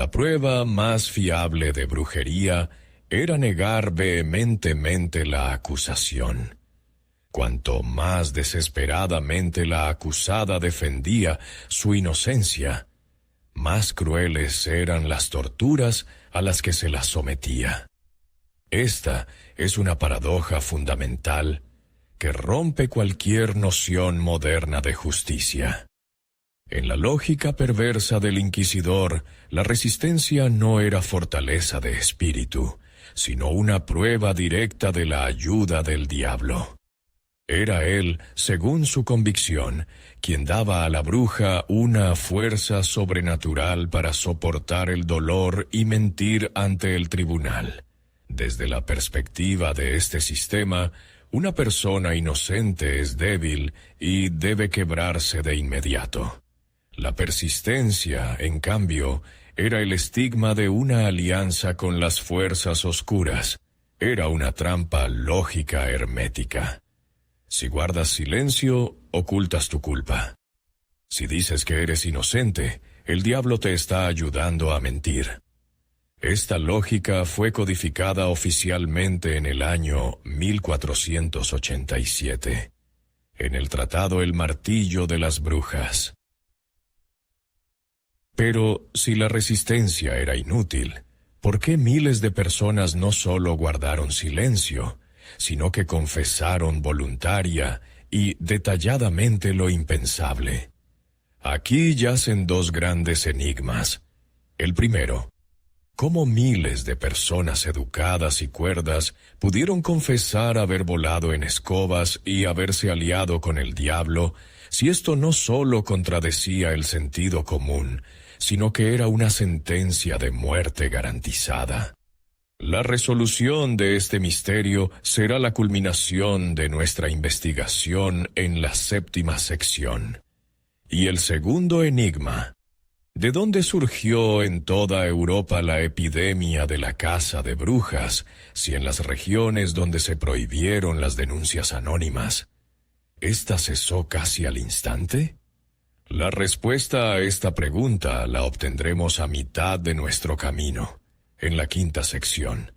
La prueba más fiable de brujería era negar vehementemente la acusación. Cuanto más desesperadamente la acusada defendía su inocencia, más crueles eran las torturas a las que se la sometía. Esta es una paradoja fundamental que rompe cualquier noción moderna de justicia. En la lógica perversa del inquisidor, la resistencia no era fortaleza de espíritu, sino una prueba directa de la ayuda del diablo. Era él, según su convicción, quien daba a la bruja una fuerza sobrenatural para soportar el dolor y mentir ante el tribunal. Desde la perspectiva de este sistema, una persona inocente es débil y debe quebrarse de inmediato. La persistencia, en cambio, era el estigma de una alianza con las fuerzas oscuras. Era una trampa lógica hermética. Si guardas silencio, ocultas tu culpa. Si dices que eres inocente, el diablo te está ayudando a mentir. Esta lógica fue codificada oficialmente en el año 1487, en el Tratado El Martillo de las Brujas. Pero si la resistencia era inútil, ¿por qué miles de personas no solo guardaron silencio, sino que confesaron voluntaria y detalladamente lo impensable? Aquí yacen dos grandes enigmas. El primero, ¿cómo miles de personas educadas y cuerdas pudieron confesar haber volado en escobas y haberse aliado con el diablo, si esto no solo contradecía el sentido común, sino que era una sentencia de muerte garantizada? La resolución de este misterio será la culminación de nuestra investigación en la 7ª sección. Y el segundo enigma: ¿de dónde surgió en toda Europa la epidemia de la caza de brujas, si en las regiones donde se prohibieron las denuncias anónimas, esta cesó casi al instante? La respuesta a esta pregunta la obtendremos a mitad de nuestro camino, en la 5ª sección.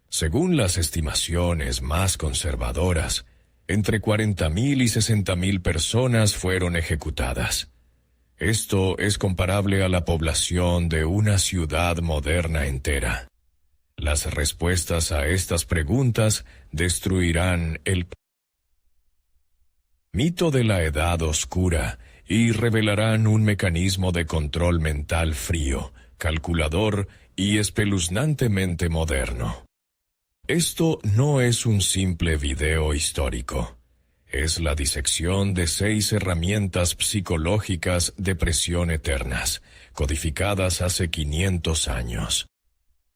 Según las estimaciones más conservadoras, entre 40.000 y 60.000 personas fueron ejecutadas. Esto es comparable a la población de una ciudad moderna entera. Las respuestas a estas preguntas destruirán el mito de la Edad Oscura y revelarán un mecanismo de control mental frío, calculador y espeluznantemente moderno. Esto no es un simple video histórico. Es la disección de 6 herramientas psicológicas de presión eternas, codificadas hace 500 años.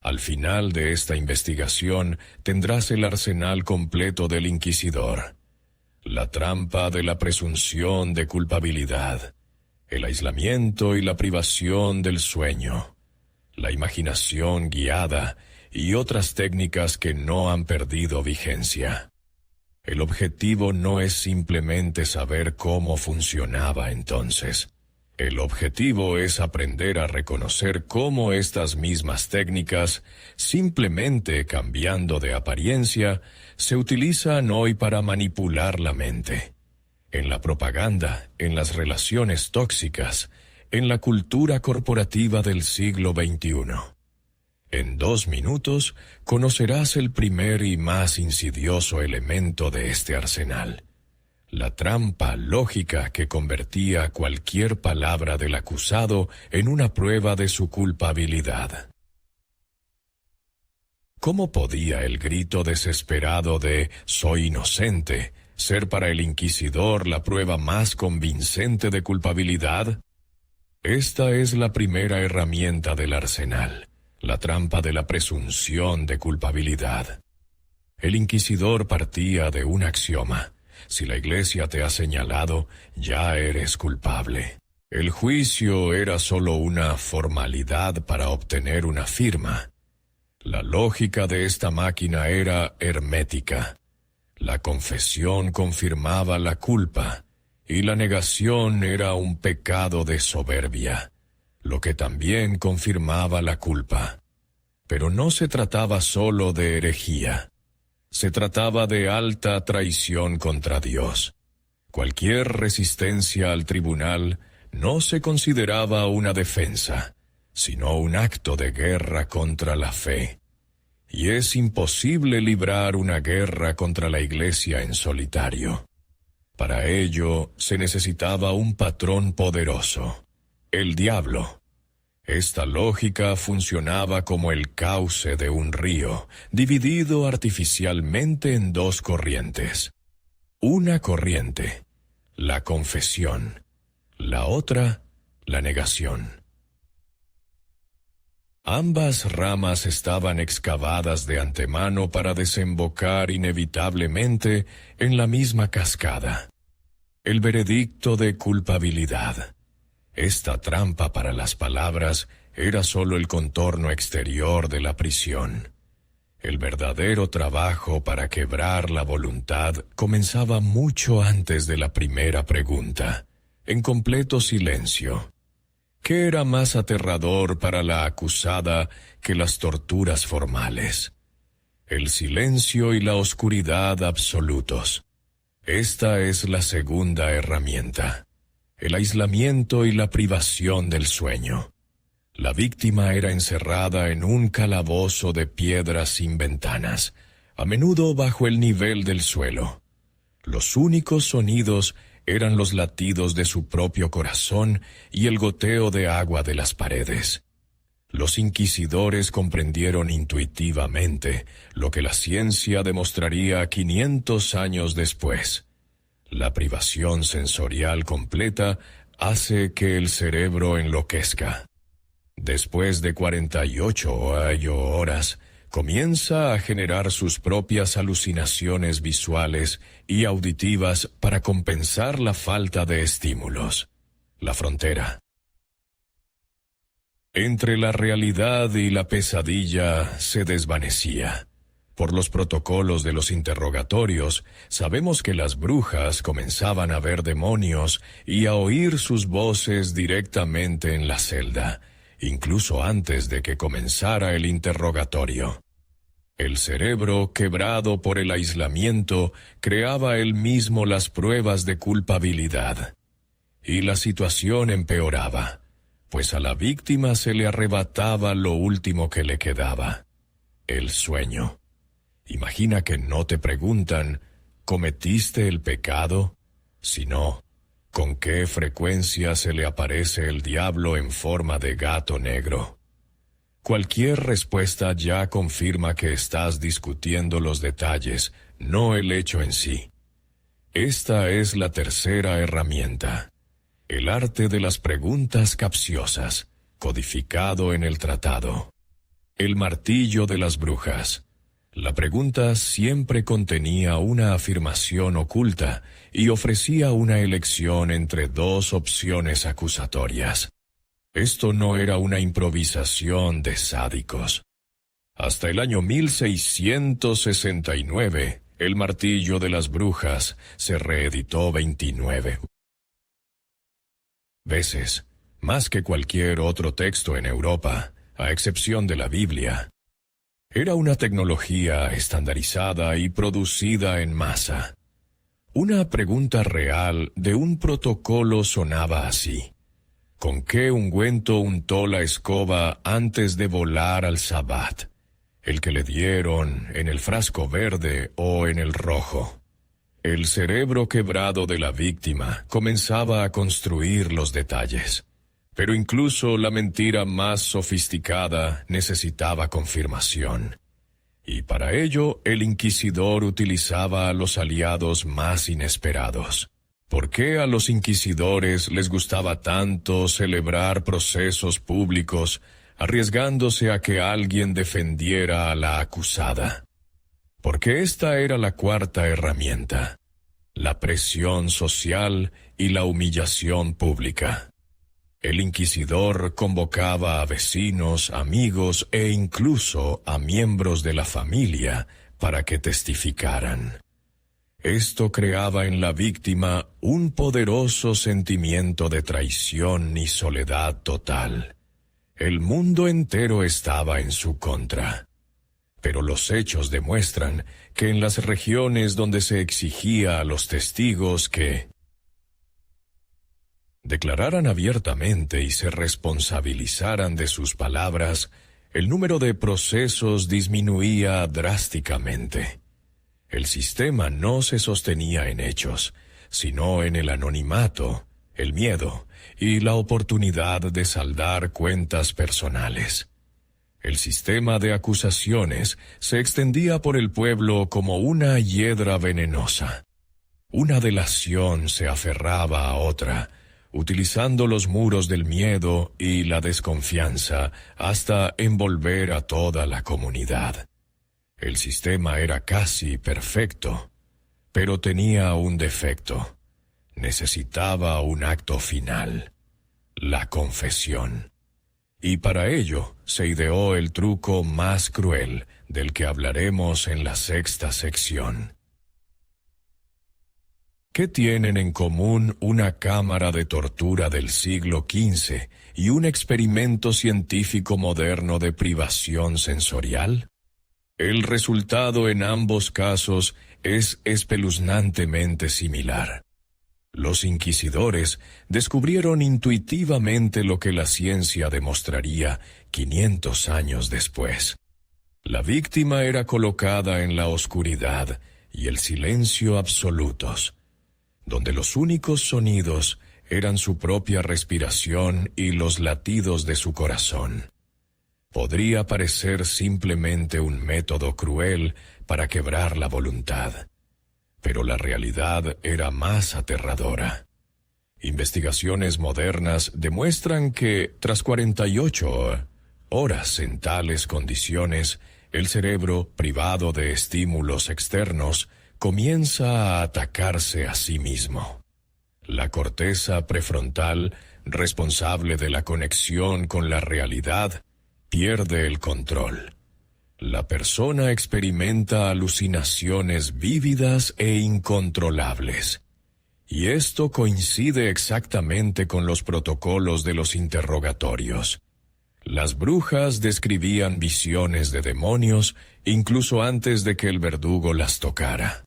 Al final de esta investigación tendrás el arsenal completo del inquisidor. La trampa de la presunción de culpabilidad, el aislamiento y la privación del sueño, la imaginación guiada y otras técnicas que no han perdido vigencia. El objetivo no es simplemente saber cómo funcionaba entonces. El objetivo es aprender a reconocer cómo estas mismas técnicas, simplemente cambiando de apariencia, se utilizan hoy para manipular la mente. En la propaganda, en las relaciones tóxicas, en la cultura corporativa del siglo XXI. En 2 minutos conocerás el primer y más insidioso elemento de este arsenal: la trampa lógica que convertía cualquier palabra del acusado en una prueba de su culpabilidad. ¿Cómo podía el grito desesperado de «soy inocente» ser para el inquisidor la prueba más convincente de culpabilidad? Esta es la primera herramienta del arsenal, la trampa de la presunción de culpabilidad. El inquisidor partía de un axioma: si la Iglesia te ha señalado, ya eres culpable. El juicio era solo una formalidad para obtener una firma. La lógica de esta máquina era hermética. La confesión confirmaba la culpa, y la negación era un pecado de soberbia. lo que también confirmaba la culpa. Pero no se trataba solo de herejía. Se trataba de alta traición contra Dios. Cualquier resistencia al tribunal no se consideraba una defensa, sino un acto de guerra contra la fe. Y es imposible librar una guerra contra la Iglesia en solitario. Para ello se necesitaba un patrón poderoso, el diablo. Esta lógica funcionaba como el cauce de un río, dividido artificialmente en dos corrientes. Una corriente, la confesión; la otra, la negación. Ambas ramas estaban excavadas de antemano para desembocar inevitablemente en la misma cascada. El veredicto de culpabilidad. Esta trampa para las palabras era solo el contorno exterior de la prisión. El verdadero trabajo para quebrar la voluntad comenzaba mucho antes de la primera pregunta, en completo silencio. ¿Qué era más aterrador para la acusada que las torturas formales? El silencio y la oscuridad absolutos. Esta es la segunda herramienta. El aislamiento y la privación del sueño. La víctima era encerrada en un calabozo de piedras sin ventanas, a menudo bajo el nivel del suelo. Los únicos sonidos eran los latidos de su propio corazón y el goteo de agua de las paredes. Los inquisidores comprendieron intuitivamente lo que la ciencia demostraría 500 años después. La privación sensorial completa hace que el cerebro enloquezca. Después de 48 horas, comienza a generar sus propias alucinaciones visuales y auditivas para compensar la falta de estímulos. La frontera. Entre la realidad y la pesadilla se desvanecía. Por los protocolos de los interrogatorios, sabemos que las brujas comenzaban a ver demonios y a oír sus voces directamente en la celda, incluso antes de que comenzara el interrogatorio. El cerebro, quebrado por el aislamiento, creaba él mismo las pruebas de culpabilidad. Y la situación empeoraba, pues a la víctima se le arrebataba lo último que le quedaba: el sueño. Imagina que no te preguntan, ¿cometiste el pecado? Sino, ¿con qué frecuencia se le aparece el diablo en forma de gato negro? Cualquier respuesta ya confirma que estás discutiendo los detalles, no el hecho en sí. Esta es la tercera herramienta, el arte de las preguntas capciosas, codificado en el tratado. El martillo de las brujas. La pregunta siempre contenía una afirmación oculta y ofrecía una elección entre dos opciones acusatorias. Esto no era una improvisación de sádicos. Hasta el año 1669, el martillo de las brujas se reeditó 29 veces, más que cualquier otro texto en Europa, a excepción de la Biblia. Era una tecnología estandarizada y producida en masa. Una pregunta real de un protocolo sonaba así: ¿con qué ungüento untó la escoba antes de volar al Sabbat? ¿El que le dieron en el frasco verde o en el rojo? El cerebro quebrado de la víctima comenzaba a construir los detalles. Pero incluso la mentira más sofisticada necesitaba confirmación. Y para ello el inquisidor utilizaba a los aliados más inesperados. ¿Por qué a los inquisidores les gustaba tanto celebrar procesos públicos, arriesgándose a que alguien defendiera a la acusada? Porque esta era la cuarta herramienta: la presión social y la humillación pública. El inquisidor convocaba a vecinos, amigos e incluso a miembros de la familia para que testificaran. Esto creaba en la víctima un poderoso sentimiento de traición y soledad total. El mundo entero estaba en su contra. Pero los hechos demuestran que en las regiones donde se exigía a los testigos que declararan abiertamente y se responsabilizaran de sus palabras, el número de procesos disminuía drásticamente. El sistema no se sostenía en hechos, sino en el anonimato, el miedo y la oportunidad de saldar cuentas personales. El sistema de acusaciones se extendía por el pueblo como una hiedra venenosa. Una delación se aferraba a otra, utilizando los muros del miedo y la desconfianza hasta envolver a toda la comunidad. El sistema era casi perfecto, pero tenía un defecto. Necesitaba un acto final, la confesión. Y para ello se ideó el truco más cruel del que hablaremos en la 6ª sección. ¿Qué tienen en común una cámara de tortura del siglo XV y un experimento científico moderno de privación sensorial? El resultado en ambos casos es espeluznantemente similar. Los inquisidores descubrieron intuitivamente lo que la ciencia demostraría 500 años después. La víctima era colocada en la oscuridad y el silencio absolutos, donde los únicos sonidos eran su propia respiración y los latidos de su corazón. Podría parecer simplemente un método cruel para quebrar la voluntad, pero la realidad era más aterradora. Investigaciones modernas demuestran que, tras 48 horas en tales condiciones, el cerebro, privado de estímulos externos, comienza a atacarse a sí mismo. La corteza prefrontal, responsable de la conexión con la realidad, pierde el control. La persona experimenta alucinaciones vívidas e incontrolables. Y esto coincide exactamente con los protocolos de los interrogatorios. Las brujas describían visiones de demonios incluso antes de que el verdugo las tocara.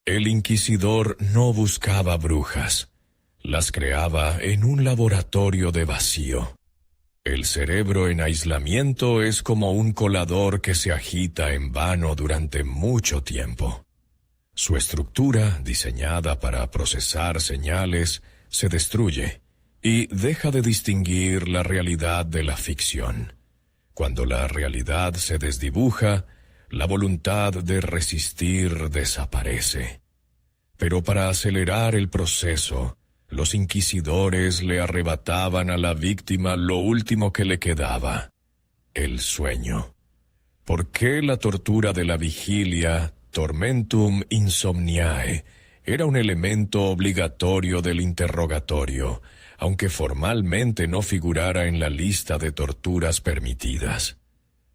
El inquisidor no buscaba brujas, las creaba en un laboratorio de vacío. El cerebro en aislamiento es como un colador que se agita en vano durante mucho tiempo. Su estructura, diseñada para procesar señales, se destruye y deja de distinguir la realidad de la ficción. Cuando la realidad se desdibuja, la voluntad de resistir desaparece. Pero para acelerar el proceso, los inquisidores le arrebataban a la víctima lo último que le quedaba, el sueño. ¿Por qué la tortura de la vigilia, tormentum insomniae, era un elemento obligatorio del interrogatorio, aunque formalmente no figurara en la lista de torturas permitidas?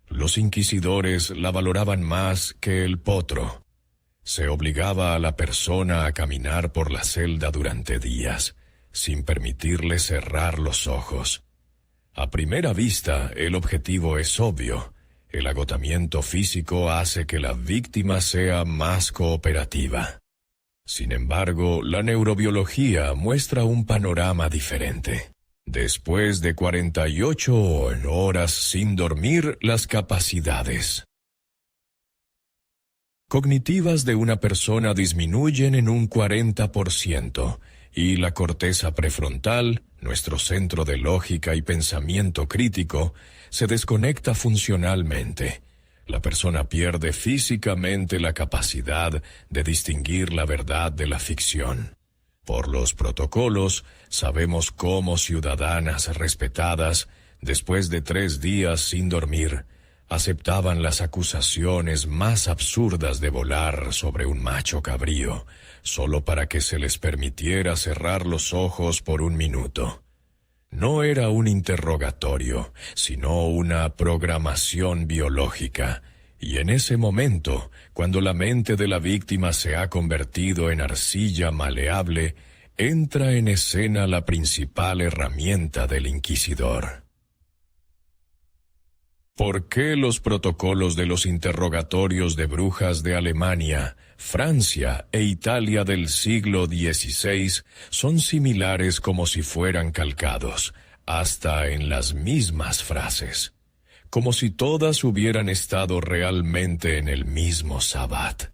Los inquisidores la valoraban más que el potro. Se obligaba a la persona a caminar por la celda durante días, sin permitirle cerrar los ojos. A primera vista, el objetivo es obvio. El agotamiento físico hace que la víctima sea más cooperativa. Sin embargo, la neurobiología muestra un panorama diferente. Después de 48 horas sin dormir, las capacidades cognitivas de una persona disminuyen en un 40%, y la corteza prefrontal, nuestro centro de lógica y pensamiento crítico, se desconecta funcionalmente. La persona pierde físicamente la capacidad de distinguir la verdad de la ficción. Por los protocolos, sabemos cómo ciudadanas respetadas, después de 3 días sin dormir, aceptaban las acusaciones más absurdas de volar sobre un macho cabrío, solo para que se les permitiera cerrar los ojos por 1 minuto. No era un interrogatorio, sino una programación biológica, Y en ese momento, cuando la mente de la víctima se ha convertido en arcilla maleable, entra en escena la principal herramienta del inquisidor. ¿Por qué los protocolos de los interrogatorios de brujas de Alemania, Francia e Italia del siglo XVI son similares como si fueran calcados, hasta en las mismas frases? Como si todas hubieran estado realmente en el mismo sabbat.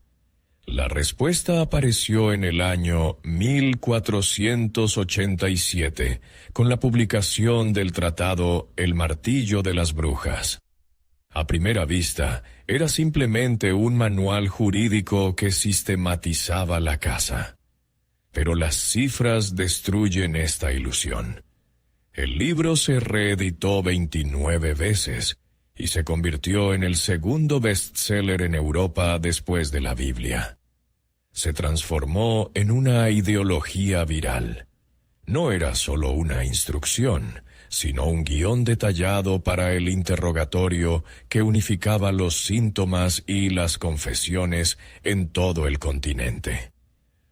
La respuesta apareció en el año 1487, con la publicación del tratado El Martillo de las Brujas. A primera vista, era simplemente un manual jurídico que sistematizaba la caza. Pero las cifras destruyen esta ilusión. El libro se reeditó 29 veces, y se convirtió en el segundo bestseller en Europa después de la Biblia. Se transformó en una ideología viral. No era solo una instrucción, sino un guión detallado para el interrogatorio que unificaba los síntomas y las confesiones en todo el continente.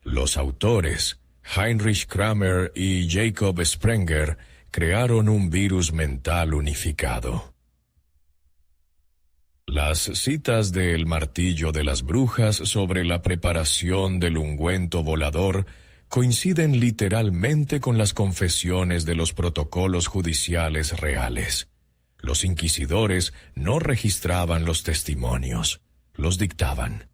Los autores, Heinrich Kramer y Jacob Sprenger, crearon un virus mental unificado. Las citas de El Martillo de las Brujas sobre la preparación del ungüento volador coinciden literalmente con las confesiones de los protocolos judiciales reales. Los inquisidores no registraban los testimonios, los dictaban.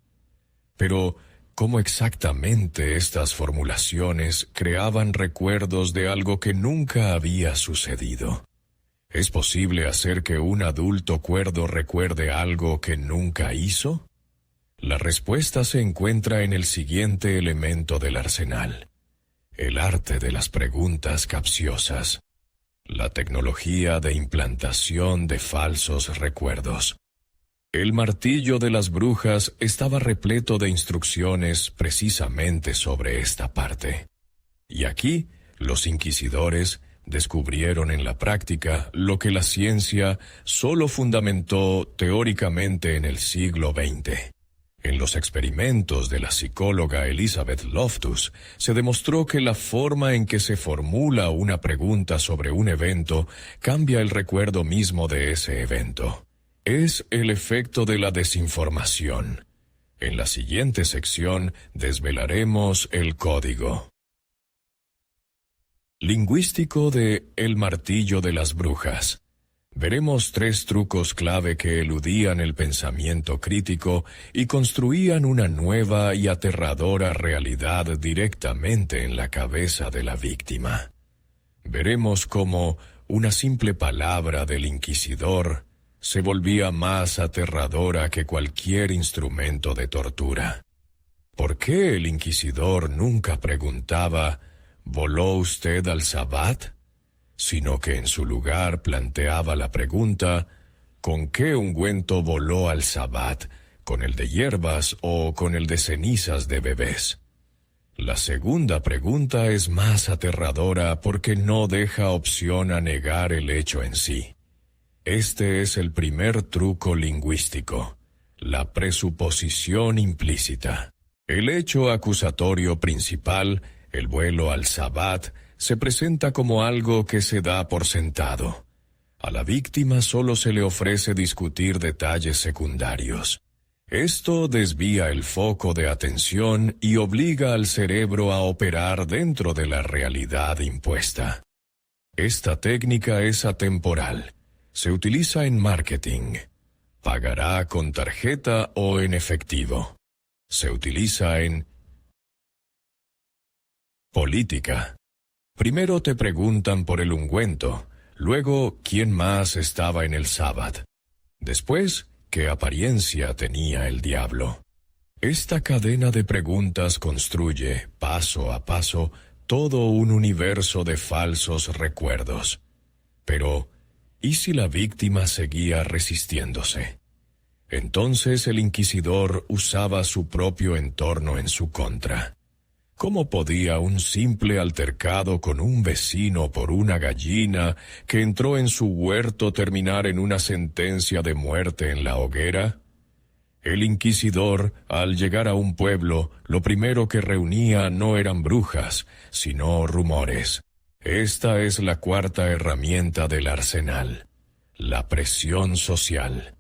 Pero, ¿cómo exactamente estas formulaciones creaban recuerdos de algo que nunca había sucedido? ¿Es posible hacer que un adulto cuerdo recuerde algo que nunca hizo? La respuesta se encuentra en el siguiente elemento del arsenal: el arte de las preguntas capciosas, la tecnología de implantación de falsos recuerdos. El Martillo de las Brujas estaba repleto de instrucciones precisamente sobre esta parte. Y aquí, los inquisidores descubrieron en la práctica lo que la ciencia solo fundamentó teóricamente en el siglo XX. En los experimentos de la psicóloga Elizabeth Loftus, se demostró que la forma en que se formula una pregunta sobre un evento cambia el recuerdo mismo de ese evento. Es el efecto de la desinformación. En la siguiente sección desvelaremos el código lingüístico de El Martillo de las Brujas. Veremos 3 trucos clave que eludían el pensamiento crítico y construían una nueva y aterradora realidad directamente en la cabeza de la víctima. Veremos cómo una simple palabra del inquisidor se volvía más aterradora que cualquier instrumento de tortura. ¿Por qué el inquisidor nunca preguntaba: ¿voló usted al sabbat?, sino que en su lugar planteaba la pregunta: ¿con qué ungüento voló al sabbat? ¿Con el de hierbas o con el de cenizas de bebés? La segunda pregunta es más aterradora porque no deja opción a negar el hecho en sí. Este es el primer truco lingüístico, la presuposición implícita. El hecho acusatorio principal, el vuelo al sabbat, se presenta como algo que se da por sentado. A la víctima solo se le ofrece discutir detalles secundarios. Esto desvía el foco de atención y obliga al cerebro a operar dentro de la realidad impuesta. Esta técnica es atemporal. Se utiliza en marketing. Pagará con tarjeta o en efectivo. Se utiliza en política. Primero te preguntan por el ungüento, luego quién más estaba en el sábado. Después, qué apariencia tenía el diablo. Esta cadena de preguntas construye, paso a paso, todo un universo de falsos recuerdos. Pero, ¿y si la víctima seguía resistiéndose? Entonces el inquisidor usaba su propio entorno en su contra. ¿Cómo podía un simple altercado con un vecino por una gallina que entró en su huerto terminar en una sentencia de muerte en la hoguera? El inquisidor, al llegar a un pueblo, lo primero que reunía no eran brujas, sino rumores. Esta es la cuarta herramienta del arsenal: la presión social.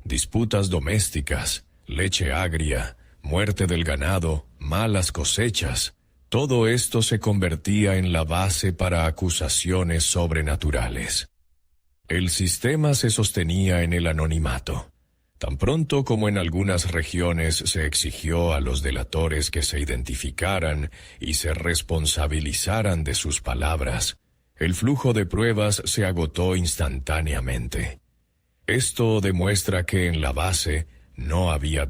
Disputas domésticas, leche agria, muerte del ganado, malas cosechas. Todo esto se convertía en la base para acusaciones sobrenaturales. El sistema se sostenía en el anonimato. Tan pronto como en algunas regiones se exigió a los delatores que se identificaran y se responsabilizaran de sus palabras, el flujo de pruebas se agotó instantáneamente. Esto demuestra que en la base no había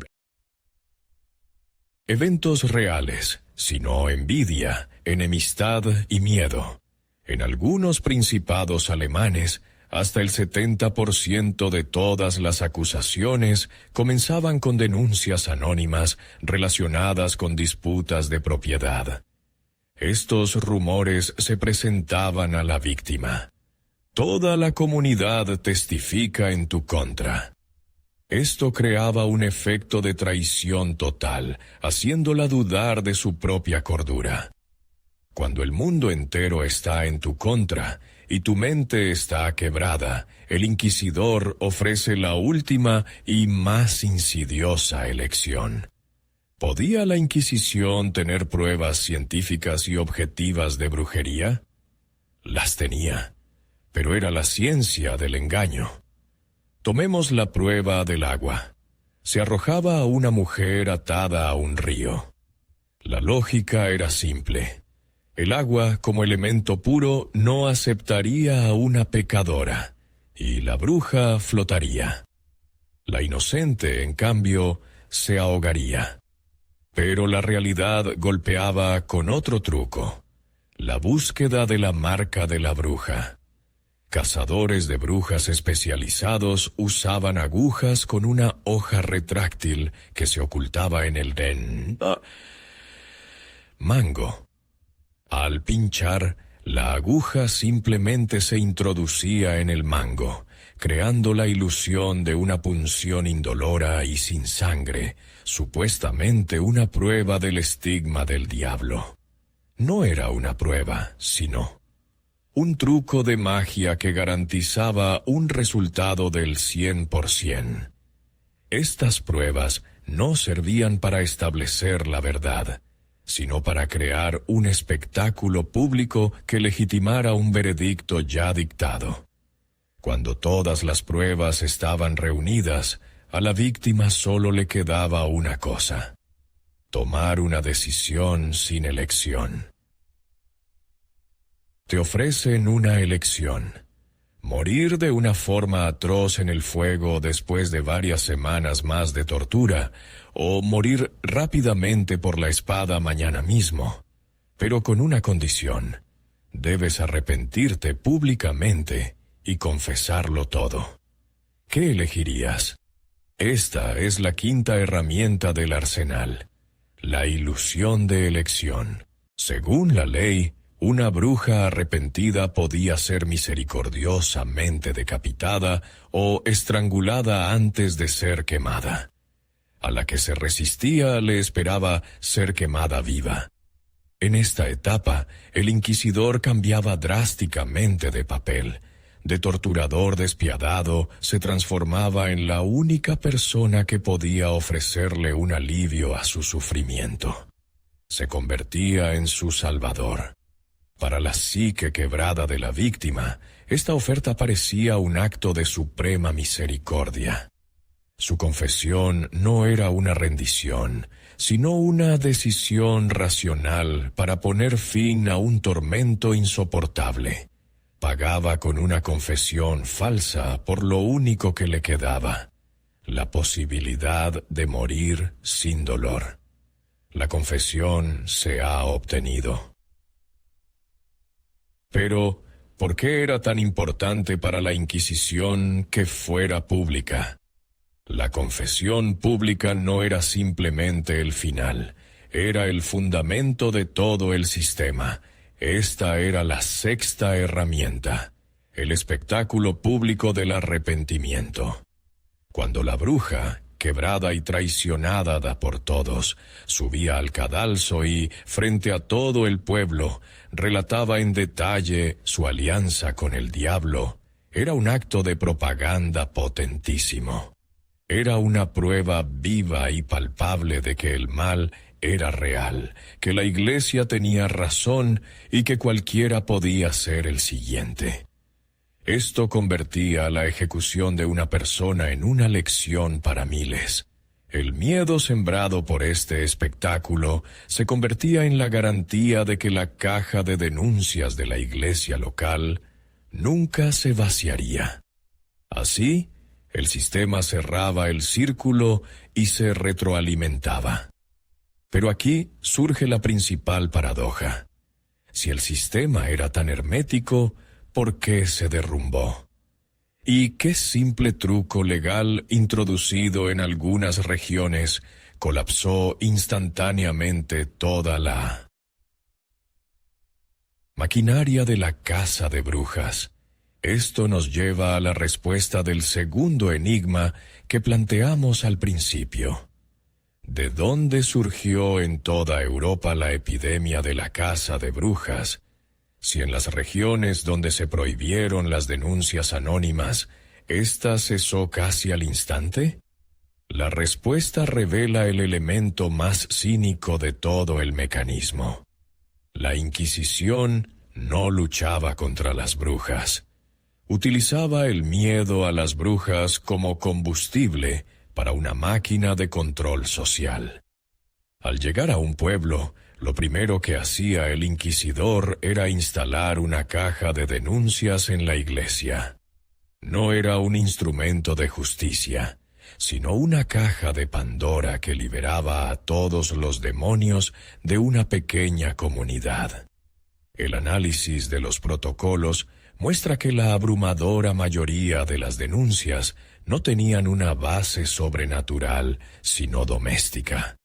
eventos reales, sino envidia, enemistad y miedo. En algunos principados alemanes, hasta el 70% de todas las acusaciones comenzaban con denuncias anónimas relacionadas con disputas de propiedad. Estos rumores se presentaban a la víctima. Toda la comunidad testifica en tu contra. Esto creaba un efecto de traición total, haciéndola dudar de su propia cordura. Cuando el mundo entero está en tu contra y tu mente está quebrada, el inquisidor ofrece la última y más insidiosa elección. ¿Podía la Inquisición tener pruebas científicas y objetivas de brujería? Las tenía, pero era la ciencia del engaño. Tomemos la prueba del agua. Se arrojaba a una mujer atada a un río. La lógica era simple. El agua, como elemento puro, no aceptaría a una pecadora, y la bruja flotaría. La inocente, en cambio, se ahogaría. Pero la realidad golpeaba con otro truco: la búsqueda de la marca de la bruja. Cazadores de brujas especializados usaban agujas con una hoja retráctil que se ocultaba en el mango. Al pinchar, la aguja simplemente se introducía en el mango, creando la ilusión de una punción indolora y sin sangre, supuestamente una prueba del estigma del diablo. No era una prueba, sino un truco de magia que garantizaba un resultado del 100%. Estas pruebas no servían para establecer la verdad, sino para crear un espectáculo público que legitimara un veredicto ya dictado. Cuando todas las pruebas estaban reunidas, a la víctima solo le quedaba una cosa: tomar una decisión sin elección. Te ofrecen una elección: morir de una forma atroz en el fuego después de varias semanas más de tortura, o morir rápidamente por la espada mañana mismo. Pero con una condición: debes arrepentirte públicamente y confesarlo todo. ¿Qué elegirías? Esta es la quinta herramienta del arsenal: la ilusión de elección. Según la ley, una bruja arrepentida podía ser misericordiosamente decapitada o estrangulada antes de ser quemada. A la que se resistía le esperaba ser quemada viva. En esta etapa, el inquisidor cambiaba drásticamente de papel. De torturador despiadado, se transformaba en la única persona que podía ofrecerle un alivio a su sufrimiento. Se convertía en su salvador. Para la psique quebrada de la víctima, esta oferta parecía un acto de suprema misericordia. Su confesión no era una rendición, sino una decisión racional para poner fin a un tormento insoportable. Pagaba con una confesión falsa por lo único que le quedaba: la posibilidad de morir sin dolor. La confesión se ha obtenido. Pero, ¿por qué era tan importante para la Inquisición que fuera pública? La confesión pública no era simplemente el final, era el fundamento de todo el sistema. Esta era la sexta herramienta: el espectáculo público del arrepentimiento. Cuando la bruja, quebrada y traicionada por todos, subía al cadalso y, frente a todo el pueblo, relataba en detalle su alianza con el diablo. Era un acto de propaganda potentísimo. Era una prueba viva y palpable de que el mal era real, que la Iglesia tenía razón y que cualquiera podía ser el siguiente. Esto convertía la ejecución de una persona en una lección para miles. El miedo sembrado por este espectáculo se convertía en la garantía de que la caja de denuncias de la iglesia local nunca se vaciaría. Así, el sistema cerraba el círculo y se retroalimentaba. Pero aquí surge la principal paradoja. Si el sistema era tan hermético, ¿por qué se derrumbó? ¿Y qué simple truco legal introducido en algunas regiones colapsó instantáneamente toda la maquinaria de la casa de brujas? Esto nos lleva a la respuesta del segundo enigma que planteamos al principio. ¿De dónde surgió en toda Europa la epidemia de la caza de brujas? Si en las regiones donde se prohibieron las denuncias anónimas, ¿esta cesó casi al instante? La respuesta revela el elemento más cínico de todo el mecanismo. La Inquisición no luchaba contra las brujas. Utilizaba el miedo a las brujas como combustible para una máquina de control social. Al llegar a un pueblo, lo primero que hacía el inquisidor era instalar una caja de denuncias en la iglesia. No era un instrumento de justicia, sino una caja de Pandora que liberaba a todos los demonios de una pequeña comunidad. El análisis de los protocolos muestra que la abrumadora mayoría de las denuncias no tenían una base sobrenatural, sino doméstica.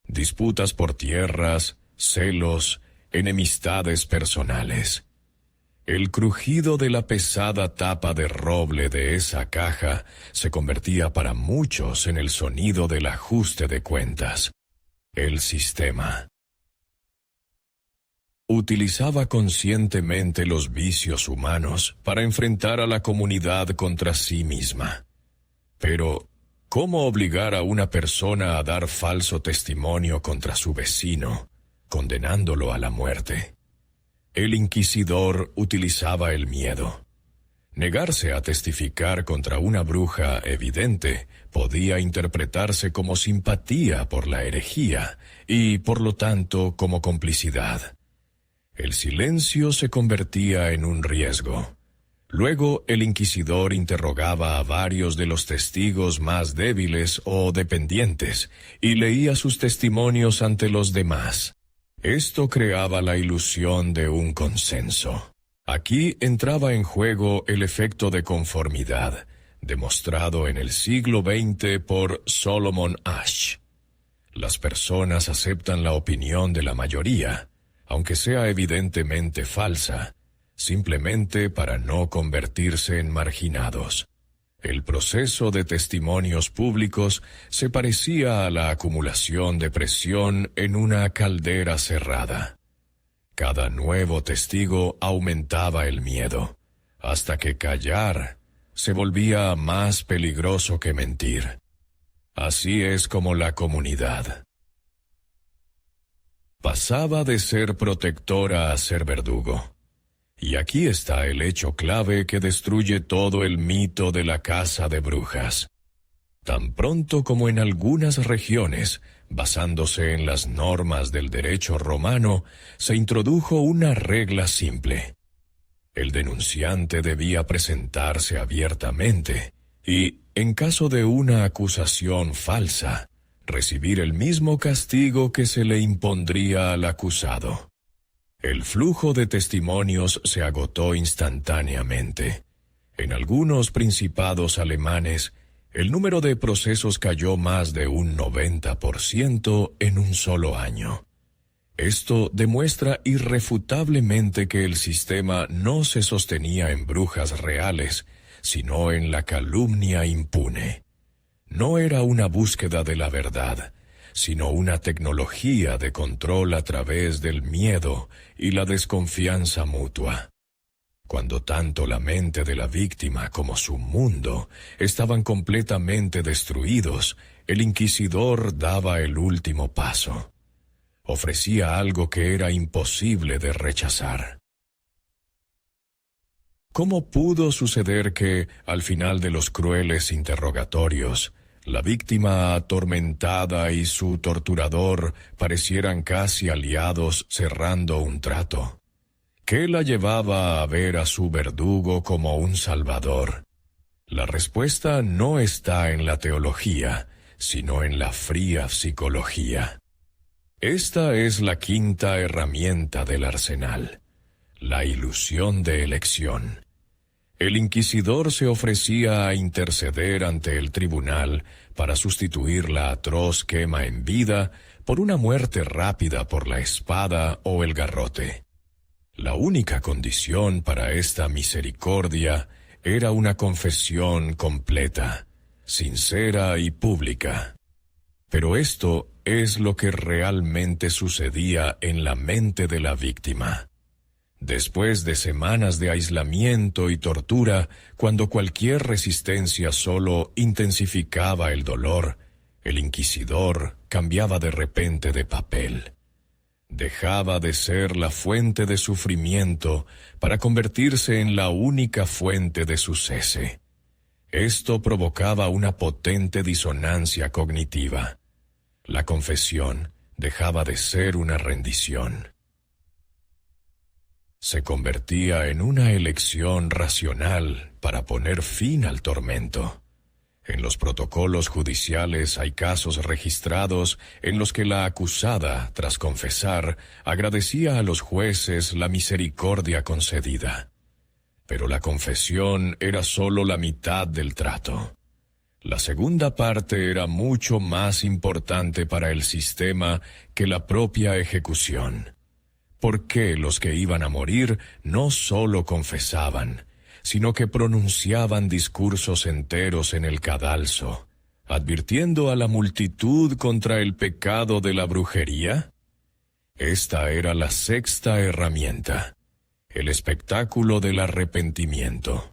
Disputas por tierras, celos, enemistades personales. El crujido de la pesada tapa de roble de esa caja se convertía para muchos en el sonido del ajuste de cuentas. El sistema utilizaba conscientemente los vicios humanos para enfrentar a la comunidad contra sí misma. Pero, ¿cómo obligar a una persona a dar falso testimonio contra su vecino, condenándolo a la muerte? El inquisidor utilizaba el miedo. Negarse a testificar contra una bruja evidente podía interpretarse como simpatía por la herejía y, por lo tanto, como complicidad. El silencio se convertía en un riesgo. Luego el inquisidor interrogaba a varios de los testigos más débiles o dependientes y leía sus testimonios ante los demás. Esto creaba la ilusión de un consenso. Aquí entraba en juego el efecto de conformidad, demostrado en el siglo XX por Solomon Asch. Las personas aceptan la opinión de la mayoría, aunque sea evidentemente falsa, simplemente para no convertirse en marginados. El proceso de testimonios públicos se parecía a la acumulación de presión en una caldera cerrada. Cada nuevo testigo aumentaba el miedo, hasta que callar se volvía más peligroso que mentir. Así es como la comunidad pasaba de ser protectora a ser verdugo. Y aquí está el hecho clave que destruye todo el mito de la caza de brujas. Tan pronto como en algunas regiones, basándose en las normas del derecho romano, se introdujo una regla simple. El denunciante debía presentarse abiertamente y, en caso de una acusación falsa, recibir el mismo castigo que se le impondría al acusado. El flujo de testimonios se agotó instantáneamente. En algunos principados alemanes, el número de procesos cayó más de un 90% en un solo año. Esto demuestra irrefutablemente que el sistema no se sostenía en brujas reales, sino en la calumnia impune. no era una búsqueda de la verdad, sino una tecnología de control a través del miedo y la desconfianza mutua. Cuando tanto la mente de la víctima como su mundo estaban completamente destruidos, el inquisidor daba el último paso. Ofrecía algo que era imposible de rechazar. ¿Cómo pudo suceder que, al final de los crueles interrogatorios, la víctima atormentada y su torturador parecieran casi aliados cerrando un trato? ¿Qué la llevaba a ver a su verdugo como un salvador? La respuesta no está en la teología, sino en la fría psicología. Esta es la quinta herramienta del arsenal: la ilusión de elección. El inquisidor se ofrecía a interceder ante el tribunal para sustituir la atroz quema en vida por una muerte rápida por la espada o el garrote. La única condición para esta misericordia era una confesión completa, sincera y pública. Pero esto es lo que realmente sucedía en la mente de la víctima. Después de semanas de aislamiento y tortura, cuando cualquier resistencia solo intensificaba el dolor, el inquisidor cambiaba de repente de papel. Dejaba de ser la fuente de sufrimiento para convertirse en la única fuente de su cese. Esto provocaba una potente disonancia cognitiva. La confesión dejaba de ser una rendición. Se convertía en una elección racional para poner fin al tormento. En los protocolos judiciales hay casos registrados en los que la acusada, tras confesar, agradecía a los jueces la misericordia concedida. Pero la confesión era solo la mitad del trato. La segunda parte era mucho más importante para el sistema que la propia ejecución. ¿Por qué los que iban a morir no solo confesaban, sino que pronunciaban discursos enteros en el cadalso, advirtiendo a la multitud contra el pecado de la brujería? Esta era la sexta herramienta, el espectáculo del arrepentimiento.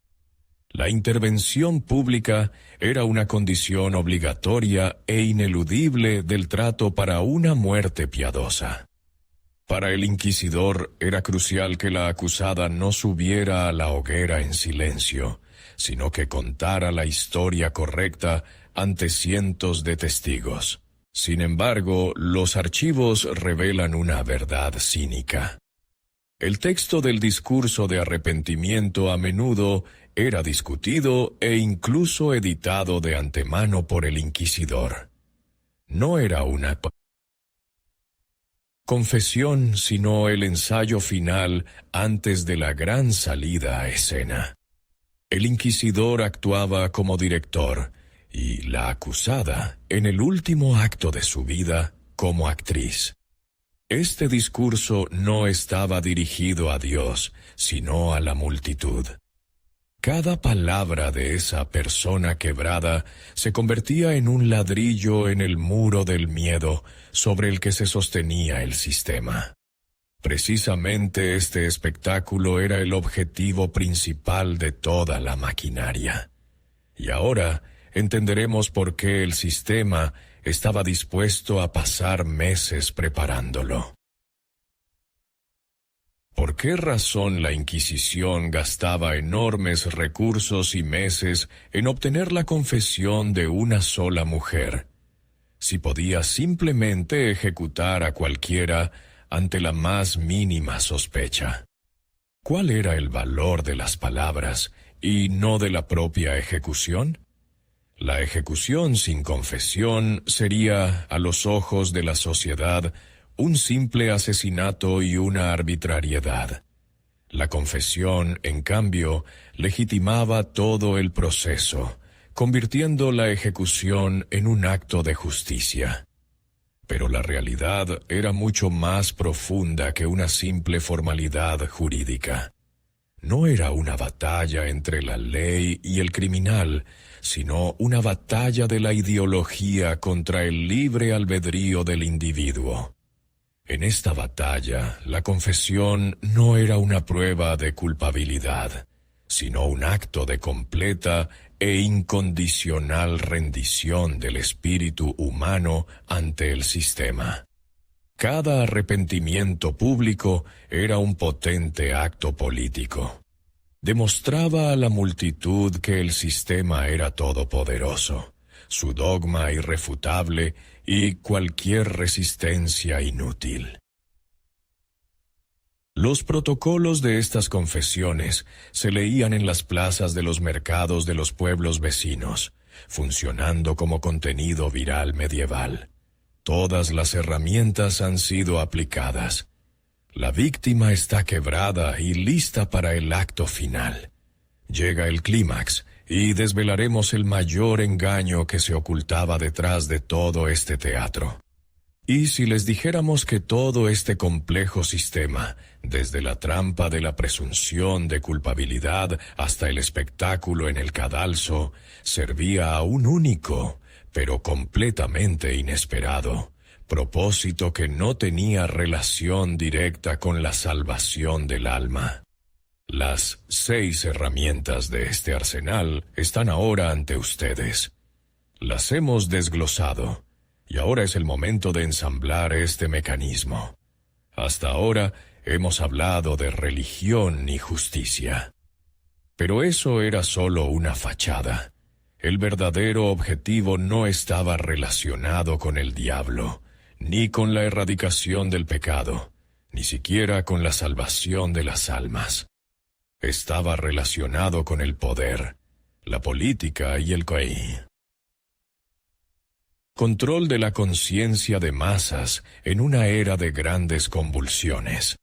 La intervención pública era una condición obligatoria e ineludible del trato para una muerte piadosa. Para el inquisidor era crucial que la acusada no subiera a la hoguera en silencio, sino que contara la historia correcta ante cientos de testigos. Sin embargo, los archivos revelan una verdad cínica. El texto del discurso de arrepentimiento a menudo era discutido e incluso editado de antemano por el inquisidor. No era una confesión, sino el ensayo final antes de la gran salida a escena. El inquisidor actuaba como director y la acusada, en el último acto de su vida, como actriz. Este discurso no estaba dirigido a Dios, sino a la multitud. Cada palabra de esa persona quebrada se convertía en un ladrillo en el muro del miedo sobre el que se sostenía el sistema. Precisamente este espectáculo era el objetivo principal de toda la maquinaria. Y ahora entenderemos por qué el sistema estaba dispuesto a pasar meses preparándolo. ¿Por qué razón la Inquisición gastaba enormes recursos y meses en obtener la confesión de una sola mujer, si podía simplemente ejecutar a cualquiera ante la más mínima sospecha? ¿Cuál era el valor de las palabras y no de la propia ejecución? La ejecución sin confesión sería, a los ojos de la sociedad, un simple asesinato y una arbitrariedad. La confesión, en cambio, legitimaba todo el proceso, convirtiendo la ejecución en un acto de justicia. Pero la realidad era mucho más profunda que una simple formalidad jurídica. no era una batalla entre la ley y el criminal, sino una batalla de la ideología contra el libre albedrío del individuo. En esta batalla, la confesión no era una prueba de culpabilidad, sino un acto de completa e incondicional rendición del espíritu humano ante el sistema. Cada arrepentimiento público era un potente acto político. Demostraba a la multitud que el sistema era todopoderoso, su dogma irrefutable y cualquier resistencia inútil. Los protocolos de estas confesiones se leían en las plazas de los mercados de los pueblos vecinos, funcionando como contenido viral medieval. Todas las herramientas han sido aplicadas. La víctima está quebrada y lista para el acto final. Llega el clímax y desvelaremos el mayor engaño que se ocultaba detrás de todo este teatro. Y si les dijéramos que todo este complejo sistema, desde la trampa de la presunción de culpabilidad hasta el espectáculo en el cadalso, servía a un único, pero completamente inesperado, propósito que no tenía relación directa con la salvación del alma. Las 6 herramientas de este arsenal están ahora ante ustedes. Las hemos desglosado, y ahora es el momento de ensamblar este mecanismo. Hasta ahora hemos hablado de religión y justicia. Pero eso era solo una fachada. El verdadero objetivo no estaba relacionado con el diablo, ni con la erradicación del pecado, ni siquiera con la salvación de las almas. Estaba relacionado con el poder, la política y el COI. Control de la conciencia de masas en una era de grandes convulsiones.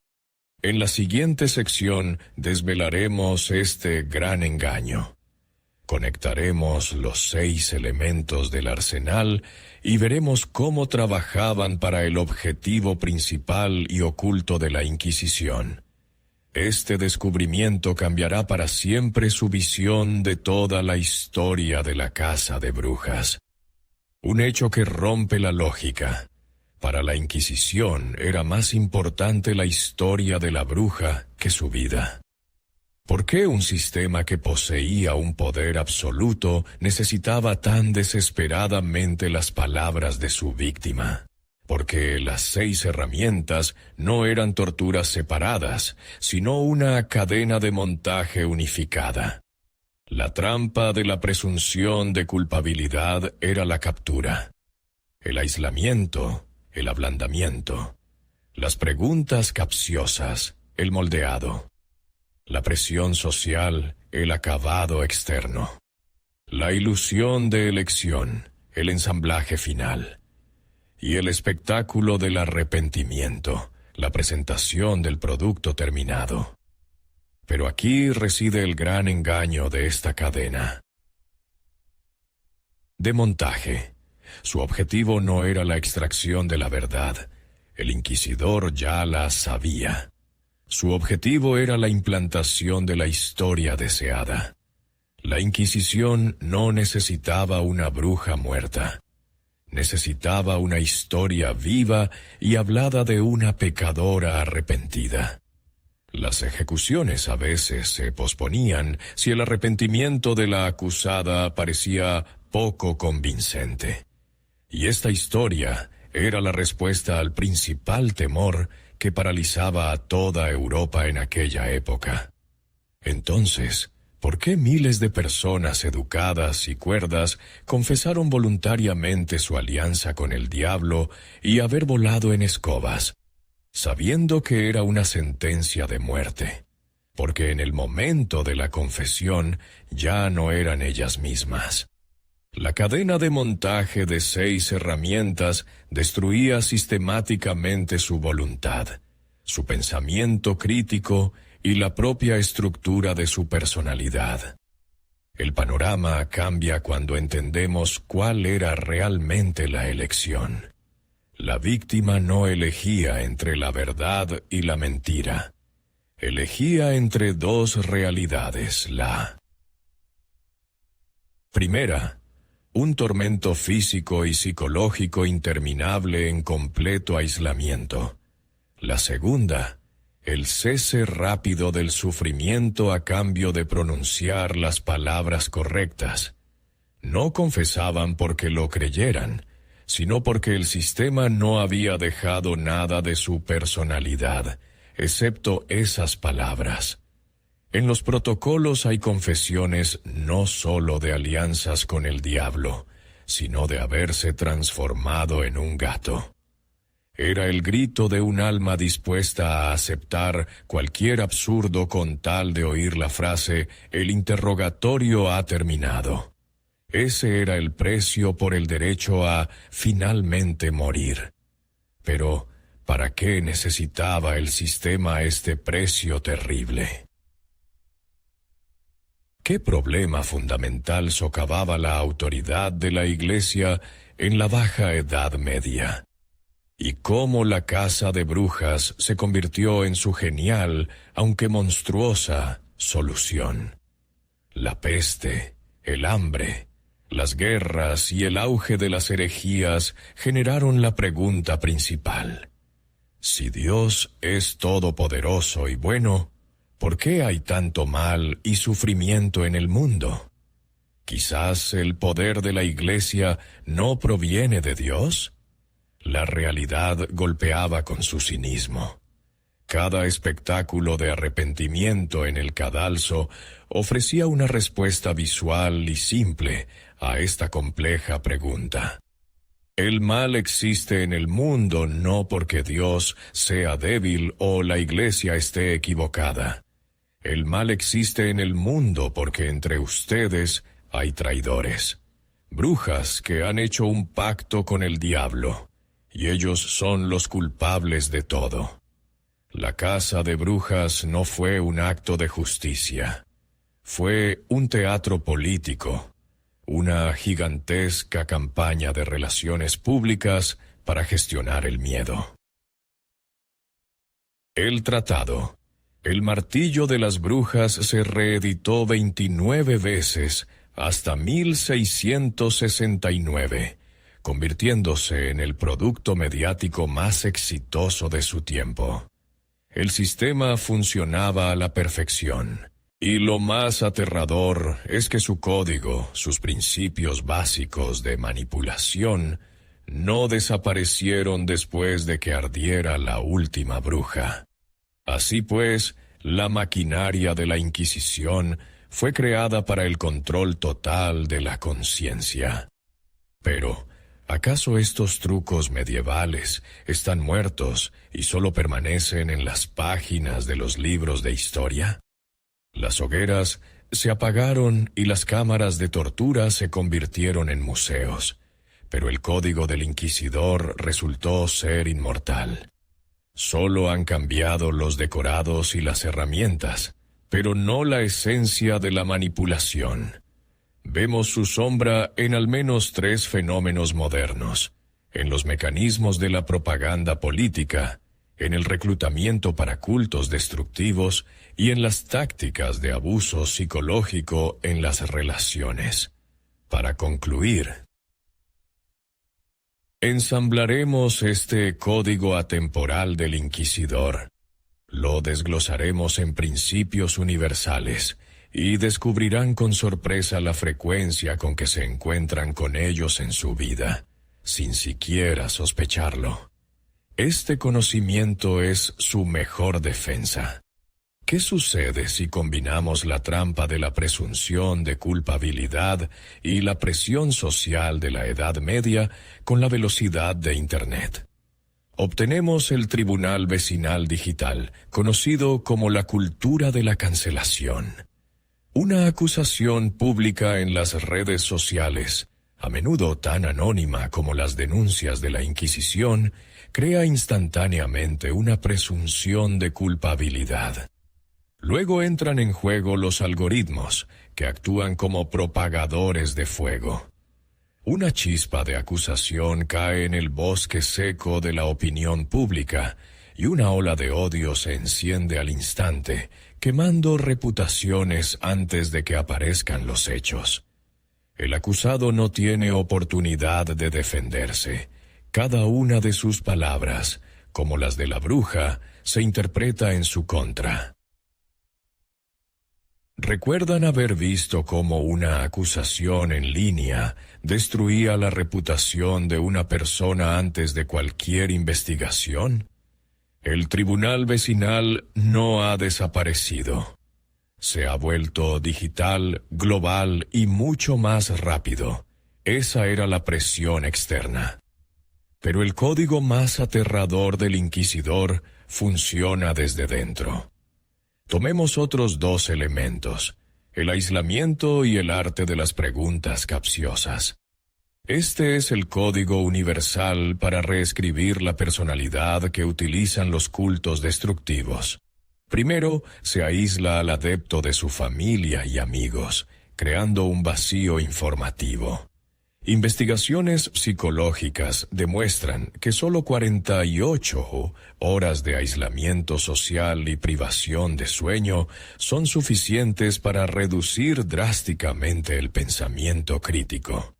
En la siguiente sección desvelaremos este gran engaño. Conectaremos los 6 elementos del arsenal y veremos cómo trabajaban para el objetivo principal y oculto de la Inquisición. Este descubrimiento cambiará para siempre su visión de toda la historia de la Casa de Brujas. Un hecho que rompe la lógica. Para la Inquisición era más importante la historia de la bruja que su vida. ¿Por qué un sistema que poseía un poder absoluto necesitaba tan desesperadamente las palabras de su víctima? Porque las 6 herramientas no eran torturas separadas, sino una cadena de montaje unificada. La trampa de la presunción de culpabilidad era la captura. El aislamiento, el ablandamiento. Las preguntas capciosas, el moldeado. La presión social, el acabado externo. La ilusión de elección, el ensamblaje final. Y el espectáculo del arrepentimiento, la presentación del producto terminado. Pero aquí reside el gran engaño de esta cadena. De montaje. Su objetivo no era la extracción de la verdad. El inquisidor ya la sabía. Su objetivo era la implantación de la historia deseada. La Inquisición no necesitaba una bruja muerta. Necesitaba una historia viva y hablada de una pecadora arrepentida. Las ejecuciones a veces se posponían si el arrepentimiento de la acusada parecía poco convincente. Y esta historia era la respuesta al principal temor que paralizaba a toda Europa en aquella época. Entonces, ¿por qué miles de personas educadas y cuerdas confesaron voluntariamente su alianza con el diablo y haber volado en escobas, sabiendo que era una sentencia de muerte? Porque en el momento de la confesión ya no eran ellas mismas. La cadena de montaje de 6 herramientas destruía sistemáticamente su voluntad, su pensamiento crítico y la propia estructura de su personalidad. El panorama cambia cuando entendemos cuál era realmente la elección. La víctima no elegía entre la verdad y la mentira. elegía entre dos realidades: la primera, un tormento físico y psicológico interminable en completo aislamiento; la segunda, el cese rápido del sufrimiento a cambio de pronunciar las palabras correctas. No confesaban porque lo creyeran, sino porque el sistema no había dejado nada de su personalidad, excepto esas palabras. En los protocolos hay confesiones no sólo de alianzas con el diablo, sino de haberse transformado en un gato. Era el grito de un alma dispuesta a aceptar cualquier absurdo con tal de oír la frase «El interrogatorio ha terminado». Ese era el precio por el derecho a finalmente morir. Pero, ¿para qué necesitaba el sistema este precio terrible? ¿Qué problema fundamental socavaba la autoridad de la Iglesia en la Baja Edad Media? ¿Y cómo la casa de brujas se convirtió en su genial, aunque monstruosa, solución? La peste, el hambre, las guerras y el auge de las herejías generaron la pregunta principal: si Dios es todopoderoso y bueno, ¿por qué hay tanto mal y sufrimiento en el mundo? ¿Quizás el poder de la Iglesia no proviene de Dios? La realidad golpeaba con su cinismo. Cada espectáculo de arrepentimiento en el cadalso ofrecía una respuesta visual y simple a esta compleja pregunta. El mal existe en el mundo no porque Dios sea débil o la Iglesia esté equivocada. El mal existe en el mundo porque entre ustedes hay traidores, brujas que han hecho un pacto con el diablo, y ellos son los culpables de todo. La casa de brujas no fue un acto de justicia. Fue un teatro político, una gigantesca campaña de relaciones públicas para gestionar el miedo. El tratado, El martillo de las brujas, se reeditó 29 veces hasta 1669, convirtiéndose en el producto mediático más exitoso de su tiempo. El sistema funcionaba a la perfección, y lo más aterrador es que su código, sus principios básicos de manipulación, no desaparecieron después de que ardiera la última bruja. Así pues, la maquinaria de la Inquisición fue creada para el control total de la conciencia. Pero, ¿acaso estos trucos medievales están muertos y solo permanecen en las páginas de los libros de historia? Las hogueras se apagaron y las cámaras de tortura se convirtieron en museos, pero el código del inquisidor resultó ser inmortal. Solo han cambiado los decorados y las herramientas, pero no la esencia de la manipulación. Vemos su sombra en al menos 3 fenómenos modernos: en los mecanismos de la propaganda política, en el reclutamiento para cultos destructivos y en las tácticas de abuso psicológico en las relaciones. Para concluir, ensamblaremos este código atemporal del inquisidor. Lo desglosaremos en principios universales y descubrirán con sorpresa la frecuencia con que se encuentran con ellos en su vida, sin siquiera sospecharlo. Este conocimiento es su mejor defensa. ¿Qué sucede si combinamos la trampa de la presunción de culpabilidad y la presión social de la Edad Media con la velocidad de Internet? Obtenemos el tribunal vecinal digital, conocido como la cultura de la cancelación. Una acusación pública en las redes sociales, a menudo tan anónima como las denuncias de la Inquisición, crea instantáneamente una presunción de culpabilidad. Luego entran en juego los algoritmos, que actúan como propagadores de fuego. Una chispa de acusación cae en el bosque seco de la opinión pública, y una ola de odio se enciende al instante, quemando reputaciones antes de que aparezcan los hechos. El acusado no tiene oportunidad de defenderse. Cada una de sus palabras, como las de la bruja, se interpreta en su contra. ¿Recuerdan haber visto cómo una acusación en línea destruía la reputación de una persona antes de cualquier investigación? El tribunal vecinal no ha desaparecido. Se ha vuelto digital, global y mucho más rápido. Esa era la presión externa. Pero el código más aterrador del inquisidor funciona desde dentro. Tomemos otros dos elementos, el aislamiento y el arte de las preguntas capciosas. Este es el código universal para reescribir la personalidad que utilizan los cultos destructivos. Primero, se aísla al adepto de su familia y amigos, creando un vacío informativo. Investigaciones psicológicas demuestran que solo 48 horas de aislamiento social y privación de sueño son suficientes para reducir drásticamente el pensamiento crítico.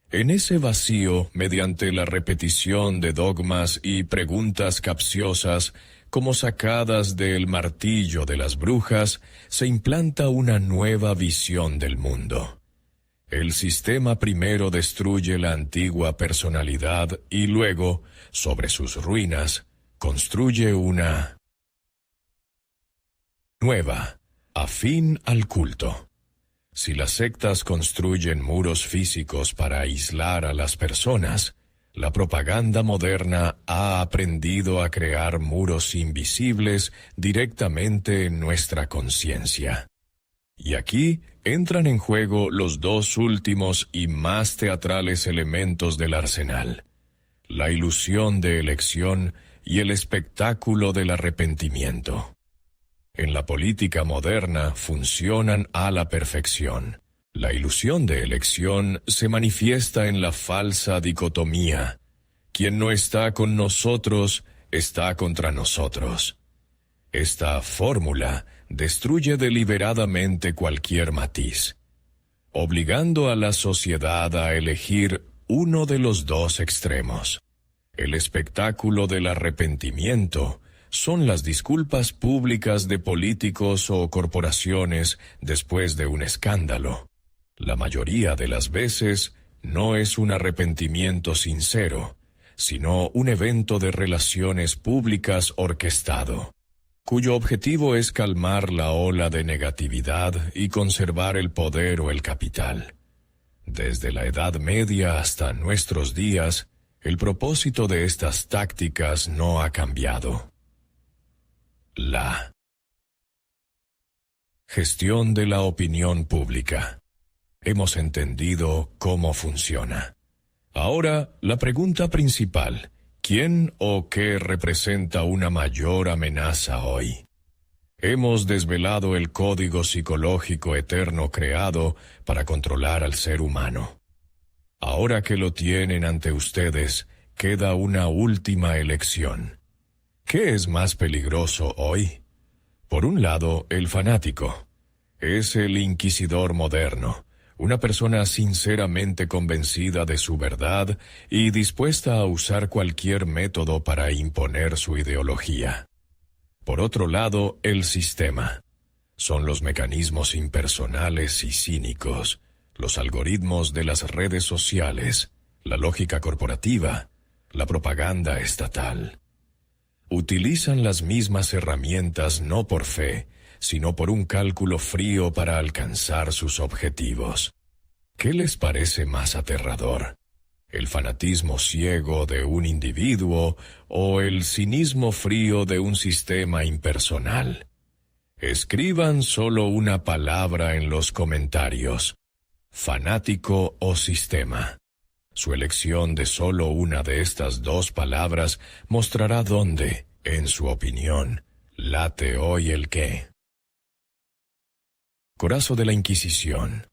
En ese vacío, mediante la repetición de dogmas y preguntas capciosas, como sacadas del martillo de las brujas, se implanta una nueva visión del mundo. El sistema primero destruye la antigua personalidad y luego, sobre sus ruinas, construye una nueva, afín al culto. Si las sectas construyen muros físicos para aislar a las personas, la propaganda moderna ha aprendido a crear muros invisibles directamente en nuestra conciencia. Y aquí entran en juego los dos últimos y más teatrales elementos del arsenal: la ilusión de elección y el espectáculo del arrepentimiento. En la política moderna funcionan a la perfección. La ilusión de elección se manifiesta en la falsa dicotomía: quien no está con nosotros, está contra nosotros. Esta fórmula destruye deliberadamente cualquier matiz, obligando a la sociedad a elegir uno de los dos extremos. El espectáculo del arrepentimiento son las disculpas públicas de políticos o corporaciones después de un escándalo. La mayoría de las veces no es un arrepentimiento sincero, sino un evento de relaciones públicas orquestado, cuyo objetivo es calmar la ola de negatividad y conservar el poder o el capital. Desde la Edad Media hasta nuestros días, el propósito de estas tácticas no ha cambiado. La gestión de la opinión pública. Hemos entendido cómo funciona. Ahora, la pregunta principal: ¿quién o qué representa una mayor amenaza hoy? Hemos desvelado el código psicológico eterno creado para controlar al ser humano. Ahora que lo tienen ante ustedes, queda una última elección. ¿Qué es más peligroso hoy? Por un lado, el fanático. Es el inquisidor moderno, una persona sinceramente convencida de su verdad y dispuesta a usar cualquier método para imponer su ideología. Por otro lado, el sistema. Son los mecanismos impersonales y cínicos, los algoritmos de las redes sociales, la lógica corporativa, la propaganda estatal. Utilizan las mismas herramientas no por fe, sino por un cálculo frío para alcanzar sus objetivos. ¿Qué les parece más aterrador? ¿El fanatismo ciego de un individuo o el cinismo frío de un sistema impersonal? Escriban solo una palabra en los comentarios: fanático o sistema. Su elección de solo una de estas dos palabras mostrará dónde, en su opinión, late hoy el qué. Corazo de la Inquisición.